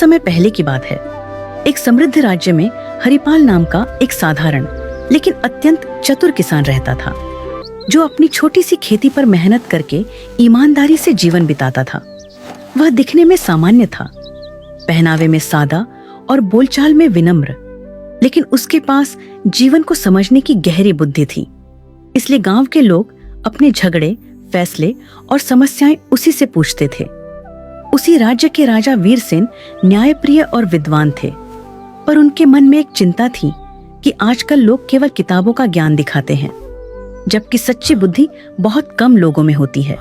समय पहले की बात है। एक समृद्ध राज्य में हरिपाल नाम का एक साधारण लेकिन अत्यंत चतुर किसान रहता था, जो अपनी छोटी सी खेती पर मेहनत करके ईमानदारी से जीवन बिताता था। वह दिखने में सामान्य था, पहनावे में सादा और बोलचाल में विनम्र, लेकिन उसके पास जीवन को समझने की गहरी बुद्धि थी। इसलिए गांव के लोग अपने झगड़े, फैसले और समस्याएं उसी से पूछते थे। उसी राज्य के राजा वीरसेन न्यायप्रिय और विद्वान थे, पर उनके मन में एक चिंता थी कि आजकल लोग केवल किताबों का ज्ञान दिखाते हैं, जबकि सच्ची बुद्धि बहुत कम लोगों में होती है।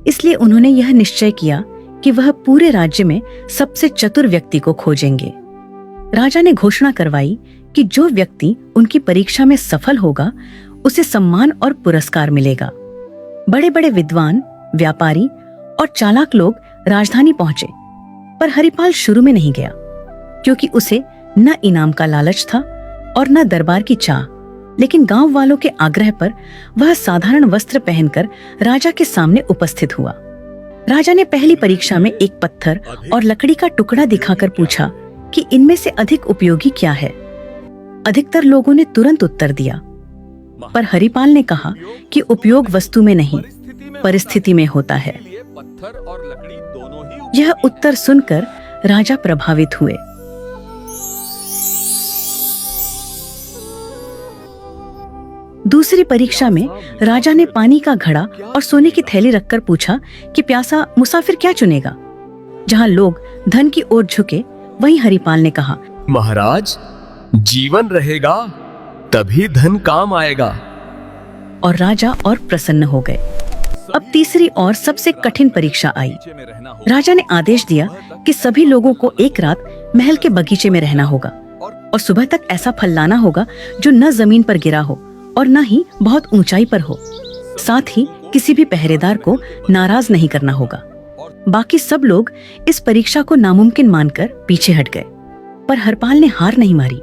इसलिए उन्होंने यह निश्चय किया कि वह पूरे राज्य में सबसे चतुर व्यक्ति को खोजेंगे। राजा ने घोषणा करवाई कि जो व्यक्ति उनकी परीक्षा में सफल होगा, उसे सम्मान और पुरस्कार मिलेगा। बड़े बड़े विद्वान, व्यापारी और चालाक लोग राजधानी पहुंचे, पर हरिपाल शुरू में नहीं गया, क्योंकि उसे न इनाम का लालच था और न दरबार की चाह। लेकिन गांव वालों के आग्रह पर वह साधारण वस्त्र पहनकर राजा के सामने उपस्थित हुआ। राजा ने पहली परीक्षा में एक पत्थर और लकड़ी का टुकड़ा दिखाकर पूछा कि इनमें से अधिक उपयोगी क्या है। अधिकतर लोगों ने तुरंत उत्तर दिया, पर हरिपाल ने कहा कि उपयोग वस्तु में नहीं, परिस्थिति में होता है। यह उत्तर सुनकर राजा प्रभावित हुए। दूसरी परीक्षा में राजा ने पानी का घड़ा और सोने की थैली रखकर पूछा कि प्यासा मुसाफिर क्या चुनेगा। जहां लोग धन की ओर झुके, वहीं हरिपाल ने कहा, महाराज, जीवन रहेगा तभी धन काम आएगा। और राजा और प्रसन्न हो गए। अब तीसरी और सबसे कठिन परीक्षा आई। राजा ने आदेश दिया कि सभी लोगों को एक रात महल के बगीचे में रहना होगा और सुबह तक ऐसा फल लाना होगा जो न जमीन पर गिरा हो और न ही बहुत ऊंचाई पर हो। साथ ही किसी भी पहरेदार को नाराज नहीं करना होगा। बाकी सब लोग इस परीक्षा को नामुमकिन मानकर पीछे हट गए, पर हरिपाल ने हार नहीं मारी।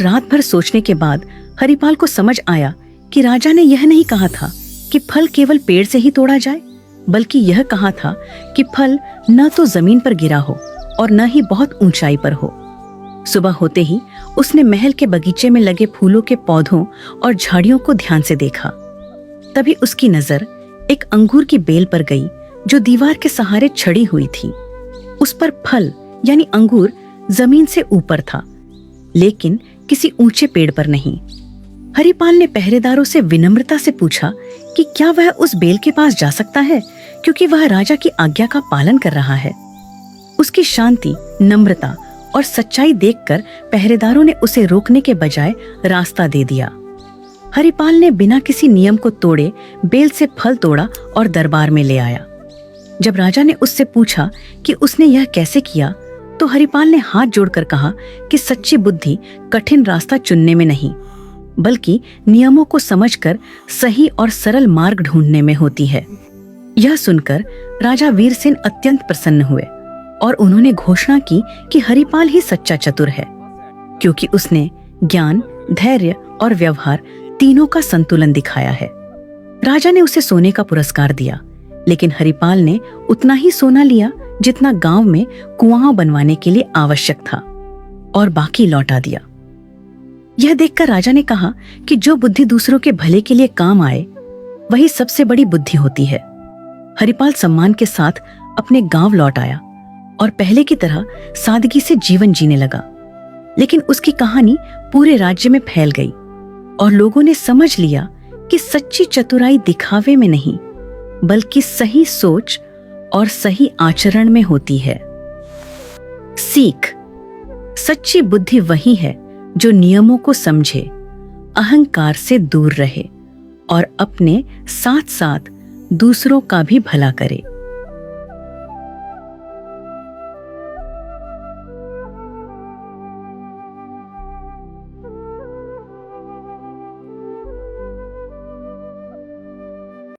रात भर सोचने के बाद हरिपाल को समझ आया कि राजा ने यह नहीं कहा था कि फल केवल पेड़ से ही तोड़ा जाए, बल्कि यह कहा था कि फल न तो जमीन पर गिरा हो और न ही बहुत ऊंचाई पर हो। सुबह होते ही उसने महल के बगीचे में लगे फूलों के पौधों और झाड़ियों को ध्यान से देखा। तभी उसकी नजर एक अंगूर की बेल पर गई, जो दीवार के सहारे छड़ी हुई थी। उस पर फल यानी अंगूर जमीन से ऊपर था, लेकिन किसी ऊंचे पेड़ पर नहीं। हरिपाल ने पहरेदारों से विनम्रता से पूछा कि क्या वह उस बेल के पास जा सकता है, क्योंकि वह राजा की आज्ञा का पालन कर रहा है। उसकी शांति, नम्रता और सच्चाई देखकर पहरेदारों ने उसे रोकने के बजाय रास्ता दे दिया। हरिपाल ने बिना किसी नियम को तोड़े बेल से फल तोड़ा और दरबार में ले आया। जब राजा ने उससे पूछा कि उसने यह कैसे किया, तो हरिपाल ने हाथ जोड़कर कहा कि सच्ची बुद्धि कठिन रास्ता चुनने में नहीं, बल्कि नियमों को समझकर सही और सरल मार्ग ढूंढने में होती है। यह सुनकर राजा वीरसेन अत्यंत प्रसन्न हुए और उन्होंने घोषणा की कि हरिपाल ही सच्चा चतुर है, क्योंकि उसने ज्ञान, धैर्य और व्यवहार तीनों का संतुलन दिखाया है। राजा ने उसे सोने का पुरस्कार दिया, लेकिन हरिपाल ने उतना ही सोना लिया जितना गांव में कुआं बनवाने के लिए आवश्यक था, और बाकी लौटा दिया। यह देखकर राजा ने कहा कि जो बुद्धि दूसरों के भले के लिए काम आए, वही सबसे बड़ी बुद्धि होती है। हरिपाल सम्मान के साथ अपने गांव लौट आया और पहले की तरह सादगी से जीवन जीने लगा। लेकिन उसकी कहानी पूरे राज्य में फैल गई और लोगों ने समझ लिया कि सच्ची चतुराई दिखावे में नहीं, बल्कि सही सोच और सही आचरण में होती है। सीख: सच्ची बुद्धि वही है जो नियमों को समझे, अहंकार से दूर रहे और अपने साथ साथ दूसरों का भी भला करे।